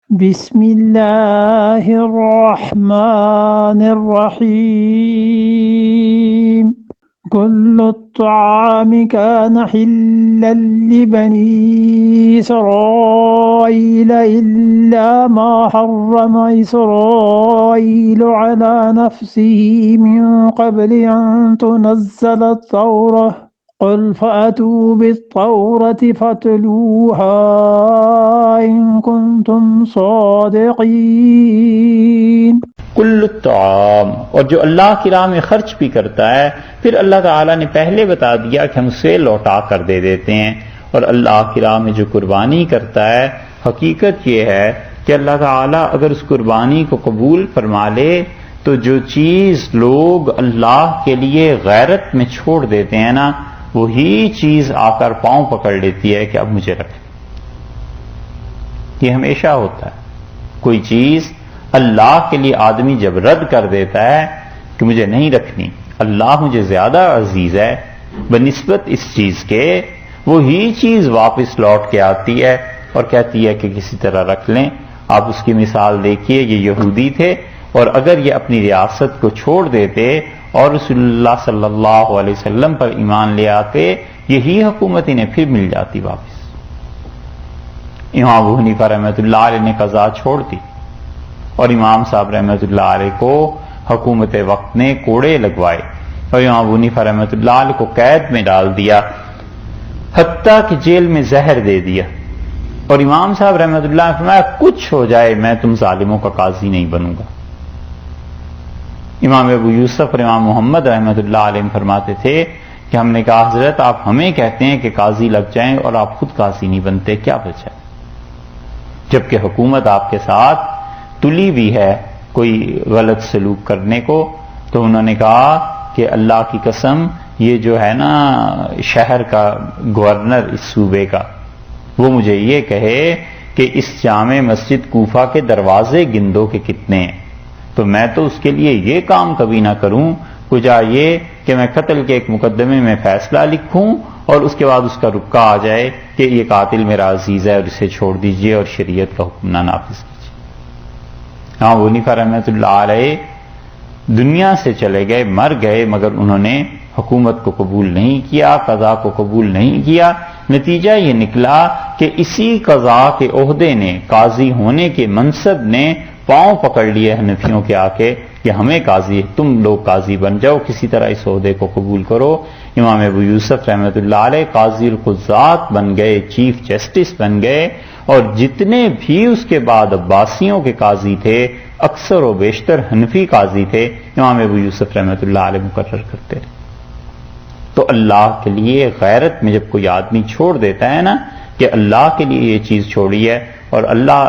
بسم الله الرحمن الرحيم كل الطعام كان حلا لبني إسرائيل إلا ما حرم إسرائيل على نفسه من قبل أن تنزل التوراة قل فأتوا بالتوراة فاتلوها إن كنتم صادقين. کل الطعام، اور جو اللہ کی راہ میں خرچ بھی کرتا ہے، پھر اللہ تعالیٰ نے پہلے بتا دیا کہ ہم اسے لوٹا کر دے دیتے ہیں. اور اللہ کی راہ میں جو قربانی کرتا ہے، حقیقت یہ ہے کہ اللہ تعالیٰ اگر اس قربانی کو قبول فرما لے تو جو چیز لوگ اللہ کے لیے غیرت میں چھوڑ دیتے ہیں نا، وہی چیز آ کر پاؤں پکڑ لیتی ہے کہ اب مجھے رکھ. یہ ہمیشہ ہوتا ہے. کوئی چیز اللہ کے لیے آدمی جب رد کر دیتا ہے کہ مجھے نہیں رکھنی، اللہ مجھے زیادہ عزیز ہے بنسبت اس چیز کے، وہی چیز واپس لوٹ کے آتی ہے اور کہتی ہے کہ کسی طرح رکھ لیں. آپ اس کی مثال دیکھیے، یہ یہودی تھے، اور اگر یہ اپنی ریاست کو چھوڑ دیتے اور رسول اللہ صلی اللہ علیہ وسلم پر ایمان لے آتے، یہی حکومت انہیں پھر مل جاتی واپس. امام ابو حنیفہ رحمۃ اللہ علیہ نے قضا چھوڑ دی، اور امام صاحب رحمۃ اللہ علیہ کو حکومت وقت نے کوڑے لگوائے، اور امام ابو حنیفہ رحمۃ اللہ علیہ کو قید میں ڈال دیا، حتیٰ کہ جیل میں زہر دے دیا. اور امام صاحب رحمۃ اللہ نے فرمایا کچھ ہو جائے میں تم ظالموں کا قاضی نہیں بنوں گا. امام ابو یوسف اور امام محمد رحمۃ اللہ علیہ فرماتے تھے کہ ہم نے کہا حضرت آپ ہمیں کہتے ہیں کہ قاضی لگ جائیں اور آپ خود قاضی نہیں بنتے، کیا بچا ہے؟ جبکہ حکومت آپ کے ساتھ تلی بھی ہے کوئی غلط سلوک کرنے کو. تو انہوں نے کہا کہ اللہ کی قسم یہ جو ہے نا شہر کا گورنر اس صوبے کا، وہ مجھے یہ کہے کہ اس جامع مسجد کوفہ کے دروازے گندو کے کتنے ہیں، تو میں تو اس کے لیے یہ کام کبھی نہ کروں، کجا یہ کہ میں قتل کے ایک مقدمے میں فیصلہ لکھوں اور اس کے بعد اس کا رکا آ جائے کہ یہ قاتل میرا عزیز ہے اور اسے چھوڑ دیجئے اور شریعت کا حکم نہ نافذ کیجیے. ہاں ابو حنیفہ رحمۃ اللہ علیہ دنیا سے چلے گئے، مر گئے، مگر انہوں نے حکومت کو قبول نہیں کیا، قضا کو قبول نہیں کیا. نتیجہ یہ نکلا کہ اسی قضا کے عہدے نے، قاضی ہونے کے منصب نے پاؤں پکڑ لیے حنفیوں کے آ کے کہ ہمیں قاضی، تم لوگ قاضی بن جاؤ، کسی طرح اس عہدے کو قبول کرو. امام ابو یوسف رحمۃ اللہ علیہ قاضی القضات بن گئے، چیف جسٹس بن گئے، اور جتنے بھی اس کے بعد عباسیوں کے قاضی تھے اکثر و بیشتر حنفی قاضی تھے، امام ابو یوسف رحمۃ اللہ علیہ مقرر کرتے رہے. تو اللہ کے لیے غیرت میں جب کوئی آدمی چھوڑ دیتا ہے نا کہ اللہ کے لیے یہ چیز چھوڑی ہے اور اللہ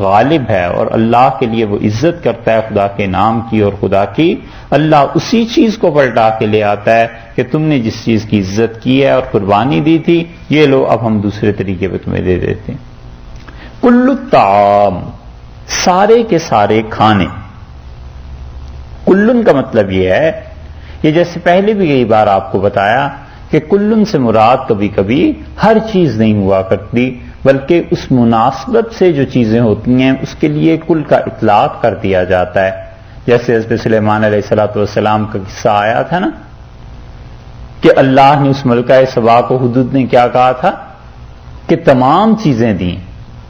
غالب ہے اور اللہ کے لیے وہ عزت کرتا ہے خدا کے نام کی اور خدا کی، اللہ اسی چیز کو پلٹا کے لے آتا ہے کہ تم نے جس چیز کی عزت کی ہے اور قربانی دی تھی، یہ لو اب ہم دوسرے طریقے پہ تمہیں دے دیتے ہیں. کل الطعام، سارے کے سارے کھانے. کلن کا مطلب یہ ہے کہ جیسے پہلے بھی کئی بار آپ کو بتایا کہ کلن سے مراد کبھی کبھی ہر چیز نہیں ہوا کرتی، بلکہ اس مناسبت سے جو چیزیں ہوتی ہیں اس کے لیے کل کا اطلاق کر دیا جاتا ہے. جیسے حضرت سلیمان علیہ السلام کا قصہ آیا تھا نا کہ اللہ نے اس ملکہ سبا کو حدود نے کیا کہا تھا کہ تمام چیزیں دیں.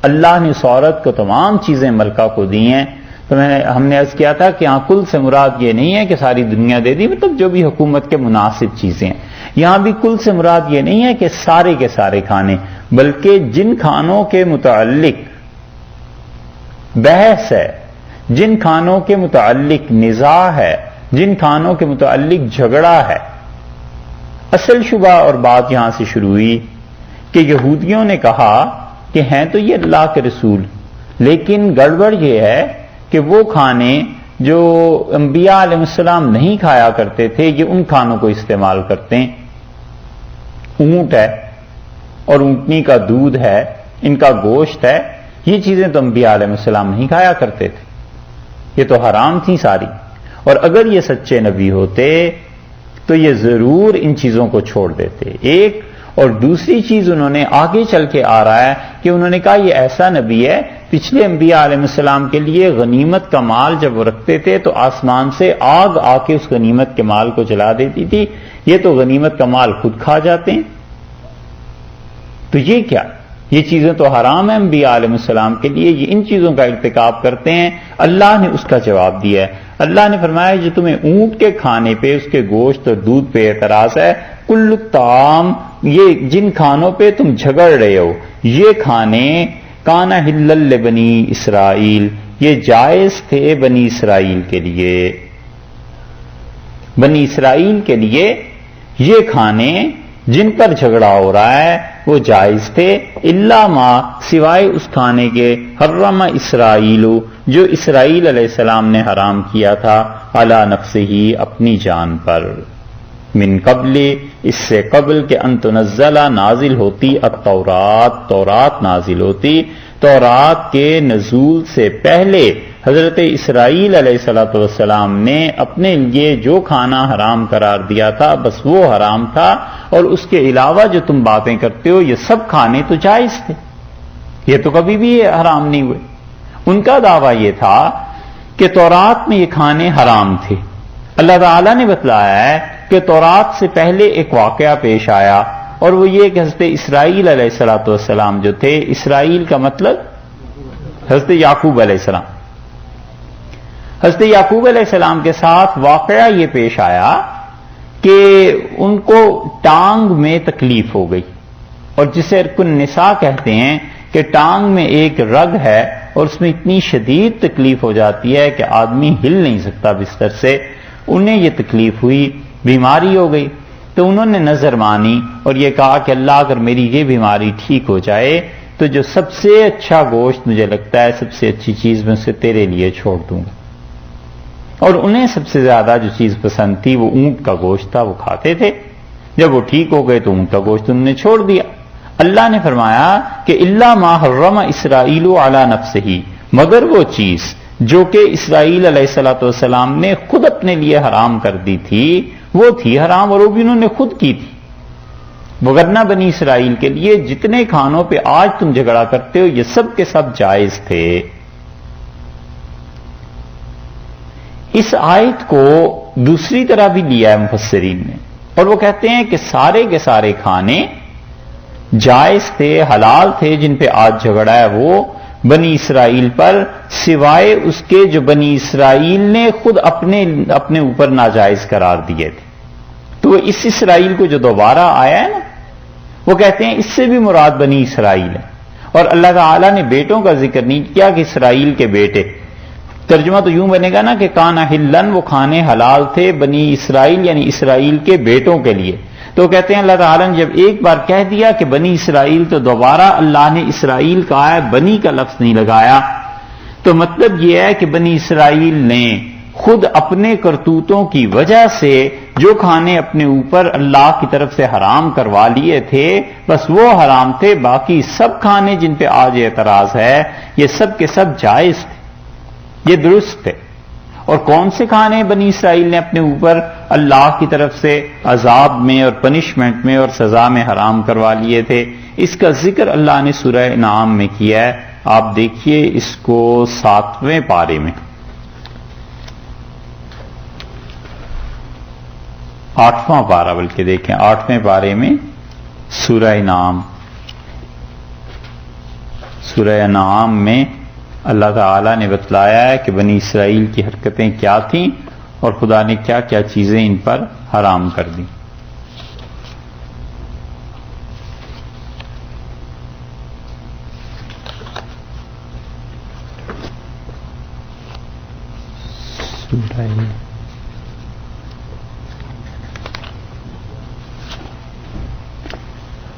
اللہ نے اس عورت کو تمام چیزیں ملکہ کو دی ہیں. تو ہم نے عرض کیا تھا کہ ہاں کل سے مراد یہ نہیں ہے کہ ساری دنیا دے دی، مطلب جو بھی حکومت کے مناسب چیزیں ہیں. یہاں بھی کل سے مراد یہ نہیں ہے کہ سارے کے سارے کھانے، بلکہ جن کھانوں کے متعلق بحث ہے، جن کھانوں کے متعلق نزاع ہے، جن کھانوں کے متعلق جھگڑا ہے. اصل شبہ اور بات یہاں سے شروع ہوئی کہ یہودیوں نے کہا کہ ہیں تو یہ اللہ کے رسول، لیکن گڑبڑ یہ ہے کہ وہ کھانے جو انبیاء علیہ السلام نہیں کھایا کرتے تھے یہ ان کھانوں کو استعمال کرتے ہیں. اونٹ ہے اور اونٹنی کا دودھ ہے، ان کا گوشت ہے، یہ چیزیں تو انبیاء علیہ السلام نہیں کھایا کرتے تھے، یہ تو حرام تھیں ساری. اور اگر یہ سچے نبی ہوتے تو یہ ضرور ان چیزوں کو چھوڑ دیتے. ایک اور دوسری چیز انہوں نے آگے چل کے آ رہا ہے کہ انہوں نے کہا یہ ایسا نبی ہے تو پچھلے انبیاء علیہ السلام کے لیے غنیمت کا مال جب وہ رکھتے تھے تو آسمان سے آگ آ کے اس غنیمت کے مال کو جلا دیتی تھی. یہ تو غنیمت کا مال خود کھا جاتے ہیں. تو یہ کیا؟ یہ چیزیں تو حرام ہیں انبیاء علیہ السلام کے لیے، یہ ان چیزوں کا ارتکاب کرتے ہیں. اللہ نے اس کا جواب دیا ہے. اللہ نے فرمایا جو تمہیں اونٹ کے کھانے پہ، اس کے گوشت اور دودھ پہ اعتراض ہے، کل الطعام، یہ جن کھانوں پہ تم جھگڑ رہے ہو، یہ کھانے کان حلل لبنی اسرائیل، یہ جائز تھے بنی اسرائیل کے لیے. بنی اسرائیل کے لیے یہ کھانے جن پر جھگڑا ہو رہا ہے وہ جائز تھے. الا ما، سوائے اس کھانے کے، حرم اسرائیل، جو اسرائیل علیہ السلام نے حرام کیا تھا، علی نفسہ، اپنی جان پر، من قبل، اس سے قبل کہ ان تنزل، نازل ہوتی، التورات، تورات نازل ہوتی. تورات کے نزول سے پہلے حضرت اسرائیل علیہ السلام نے اپنے لیے جو کھانا حرام قرار دیا تھا بس وہ حرام تھا، اور اس کے علاوہ جو تم باتیں کرتے ہو یہ سب کھانے تو جائز تھے، یہ تو کبھی بھی حرام نہیں ہوئے. ان کا دعویٰ یہ تھا کہ تورات میں یہ کھانے حرام تھے. اللہ تعالیٰ نے بتلایا ہے کہ تورات سے پہلے ایک واقعہ پیش آیا، اور وہ یہ کہ حضرت اسرائیل علیہ السلام جو تھے، اسرائیل کا مطلب حضرت یعقوب علیہ السلام، حضرت یعقوب علیہ السلام کے ساتھ واقعہ یہ پیش آیا کہ ان کو ٹانگ میں تکلیف ہو گئی، اور جسے ارک النساء کہتے ہیں کہ ٹانگ میں ایک رگ ہے اور اس میں اتنی شدید تکلیف ہو جاتی ہے کہ آدمی ہل نہیں سکتا بستر سے. انہیں یہ تکلیف ہوئی، بیماری ہو گئی، تو انہوں نے نظر مانی اور یہ کہا کہ اللہ اگر میری یہ بیماری ٹھیک ہو جائے تو جو سب سے اچھا گوشت مجھے لگتا ہے، سب سے اچھی چیز میں اسے تیرے لیے چھوڑ دوں گا. اور انہیں سب سے زیادہ جو چیز پسند تھی وہ اونٹ کا گوشت تھا، وہ کھاتے تھے. جب وہ ٹھیک ہو گئے تو اونٹ کا گوشت انہوں نے چھوڑ دیا. اللہ نے فرمایا کہ الا ما حرم اسرائیل علی نفسہ، مگر وہ چیز جو کہ اسرائیل علیہ السلام نے خود اپنے لیے حرام کر دی تھی، وہ تھی حرام، اور وہ بھی انہوں نے خود کی تھی. وگرنہ بنی اسرائیل کے لیے جتنے کھانوں پہ آج تم جھگڑا کرتے ہو یہ سب کے سب جائز تھے. اس آیت کو دوسری طرح بھی لیا ہے مفسرین نے، اور وہ کہتے ہیں کہ سارے کے سارے کھانے جائز تھے، حلال تھے، جن پہ آج جھگڑا ہے وہ بنی اسرائیل پر، سوائے اس کے جو بنی اسرائیل نے خود اپنے اوپر ناجائز قرار دیے تھے. تو اس اسرائیل کو جو دوبارہ آیا ہے نا، وہ کہتے ہیں اس سے بھی مراد بنی اسرائیل ہے. اور اللہ تعالیٰ نے بیٹوں کا ذکر نہیں کیا کہ اسرائیل کے بیٹے. ترجمہ تو یوں بنے گا نا کہ کان حلن، وہ کھانے حلال تھے بنی اسرائیل یعنی اسرائیل کے بیٹوں کے لیے. تو کہتے ہیں اللہ تعالیٰ نے جب ایک بار کہہ دیا کہ بنی اسرائیل، تو دوبارہ اللہ نے اسرائیل کہا ہے، بنی کا لفظ نہیں لگایا. تو مطلب یہ ہے کہ بنی اسرائیل نے خود اپنے کرتوتوں کی وجہ سے جو کھانے اپنے اوپر اللہ کی طرف سے حرام کروا لیے تھے بس وہ حرام تھے، باقی سب کھانے جن پہ آج اعتراض ہے یہ سب کے سب جائز تھے، یہ درست تھے. اور کون سے کھانے بنی اسرائیل نے اپنے اوپر اللہ کی طرف سے عذاب میں اور پنشمنٹ میں اور سزا میں حرام کروا لیے تھے، اس کا ذکر اللہ نے سورہ انعام میں کیا ہے. آپ دیکھیے اس کو 7ویں پارے میں، 8واں پارہ بلکہ دیکھیں، 8ویں پارے میں سورہ انعام. سورہ انعام میں اللہ تعالیٰ نے بتلایا ہے کہ بنی اسرائیل کی حرکتیں کیا تھیں اور خدا نے کیا کیا چیزیں ان پر حرام کر دیں.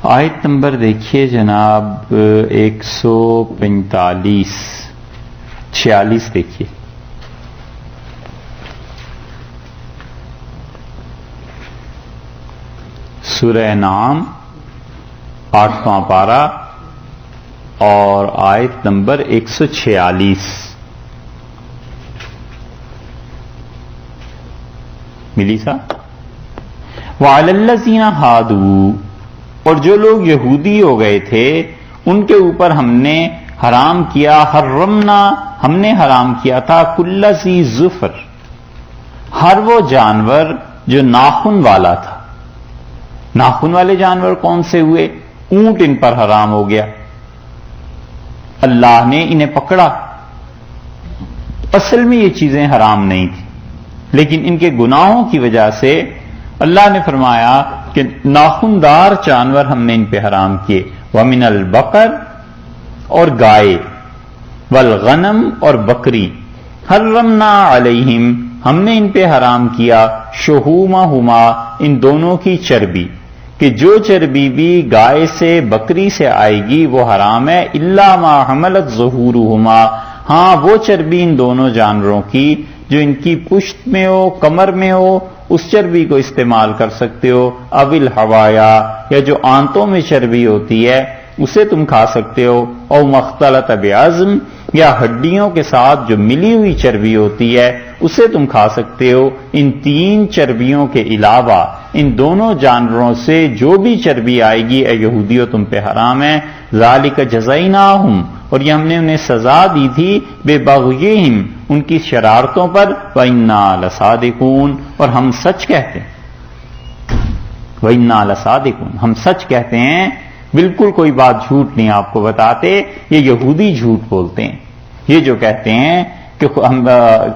آیت نمبر دیکھیے جناب 145 46 دیکھیے. سورہ انعام 8واں پارہ اور آیت نمبر 146 ملی سا. وَعَلَى الَّذِينَ هَادُوا، اور جو لوگ یہودی ہو گئے تھے ان کے اوپر ہم نے حرام کیا، حرمنا ہم نے حرام کیا تھا، کل ذی ظفر ہر وہ جانور جو ناخن والا تھا۔ ناخن والے جانور کون سے ہوئے؟ اونٹ ان پر حرام ہو گیا، اللہ نے انہیں پکڑا۔ اصل میں یہ چیزیں حرام نہیں تھیں، لیکن ان کے گناہوں کی وجہ سے اللہ نے فرمایا کہ ناخندار جانور ہم نے ان پہ حرام کیے، وَمِنَ الْبَقَرِ اور گائے، وَالْغَنَمْ اور بکری، حرمنا علیہم ہم نے ان پہ حرام کیا، شحومہما ان دونوں کی چربی، کہ جو چربی بھی گائے سے بکری سے آئے گی وہ حرام ہے، الا ما حملت ظہورہما ہاں وہ چربی ان دونوں جانوروں کی جو ان کی پشت میں ہو، کمر میں ہو، اس چربی کو استعمال کر سکتے ہو، اول حوایا یا جو آنتوں میں چربی ہوتی ہے اسے تم کھا سکتے ہو، او مختلط بعظم یا ہڈیوں کے ساتھ جو ملی ہوئی چربی ہوتی ہے اسے تم کھا سکتے ہو۔ ان تین چربیوں کے علاوہ ان دونوں جانوروں سے جو بھی چربی آئے گی اے یہودیوں تم پہ حرام ہے، ذالک جزیناہم اور یہ ہم نے انہیں سزا دی تھی، بے بغیہم ان کی شرارتوں پر، وَإِنَّا لَصَادِقُونَ اور ہم سچ کہتے ہیں، وَإِنَّا لَصَادِقُونَ ہم سچ کہتے ہیں، بالکل کوئی بات جھوٹ نہیں آپ کو بتاتے۔ یہ یہودی جھوٹ بولتے ہیں، یہ جو کہتے ہیں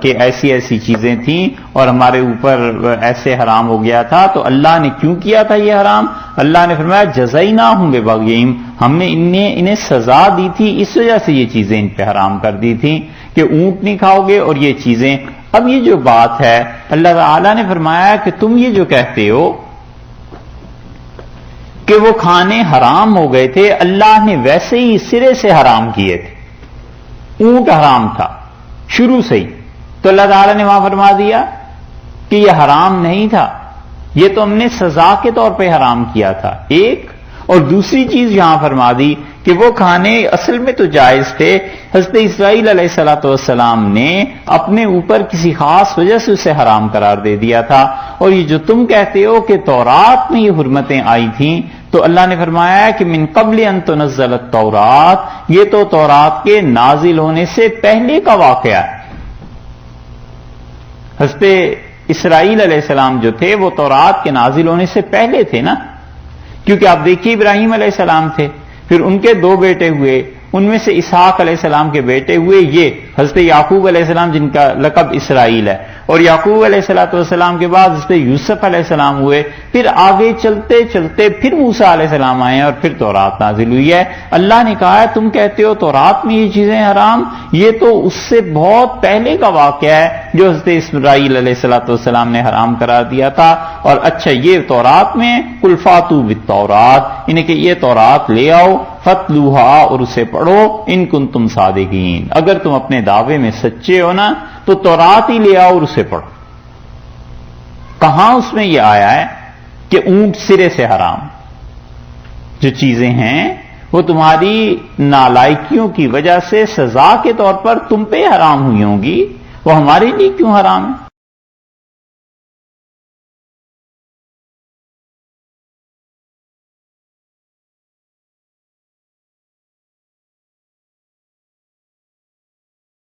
کہ ایسی ایسی چیزیں تھیں اور ہمارے اوپر ایسے حرام ہو گیا تھا، تو اللہ نے کیوں کیا تھا یہ حرام؟ اللہ نے فرمایا جزیناہم ببغیہم ہم نے انہیں سزا دی تھی، اس وجہ سے یہ چیزیں ان پہ حرام کر دی تھیں کہ اونٹ نہیں کھاؤ گے اور یہ چیزیں۔ اب یہ جو بات ہے اللہ تعالیٰ نے فرمایا کہ تم یہ جو کہتے ہو کہ وہ کھانے حرام ہو گئے تھے، اللہ نے ویسے ہی سرے سے حرام کیے تھے، اونٹ حرام تھا شروع سے ہی، تو اللہ تعالیٰ نے وہاں فرما دیا کہ یہ حرام نہیں تھا، یہ تو ہم نے سزا کے طور پہ حرام کیا تھا ایک، اور دوسری چیز یہاں فرما دی کہ وہ کھانے اصل میں تو جائز تھے، حضرت اسرائیل علیہ السلام نے اپنے اوپر کسی خاص وجہ سے اسے حرام قرار دے دیا تھا۔ اور یہ جو تم کہتے ہو کہ تورات میں یہ حرمتیں آئی تھیں، تو اللہ نے فرمایا کہ من قبل ان تنزل التورات یہ تو تورات کے نازل ہونے سے پہلے کا واقعہ ہے۔ حضرت اسرائیل علیہ السلام جو تھے وہ تورات کے نازل ہونے سے پہلے تھے نا، کیونکہ آپ دیکھیے ابراہیم علیہ السلام تھے، پھر ان کے دو بیٹے ہوئے، ان میں سے اسحاق علیہ السلام کے بیٹے ہوئے یہ حضرت یعقوب علیہ السلام جن کا لقب اسرائیل ہے، اور یعقوب علیہ السلام کے بعد حضرت یوسف علیہ السلام ہوئے، پھر آگے چلتے چلتے پھر موسیٰ علیہ السلام آئے ہیں اور پھر تورات نازل ہوئی ہے۔ اللہ نے کہا ہے تم کہتے ہو تورات میں یہ چیزیں حرام، یہ تو اس سے بہت پہلے کا واقعہ ہے جو حضرت اسرائیل علیہ السلام نے حرام قرار دیا تھا۔ اور اچھا یہ تورات میں قل فاتوا بالتورات انہیں کہ یہ تورات لے آؤ، فتلوہا اور اسے پڑھو، ان کنتم صادقین اگر تم اپنے دعوے میں سچے ہو نا تو تورات ہی لے آؤ اور اسے پڑھو۔ کہاں اس میں یہ آیا ہے کہ اونٹ سرے سے حرام؟ جو چیزیں ہیں وہ تمہاری نالائکیوں کی وجہ سے سزا کے طور پر تم پہ حرام ہوئی ہوں گی، وہ ہمارے لیے کیوں حرام ہے؟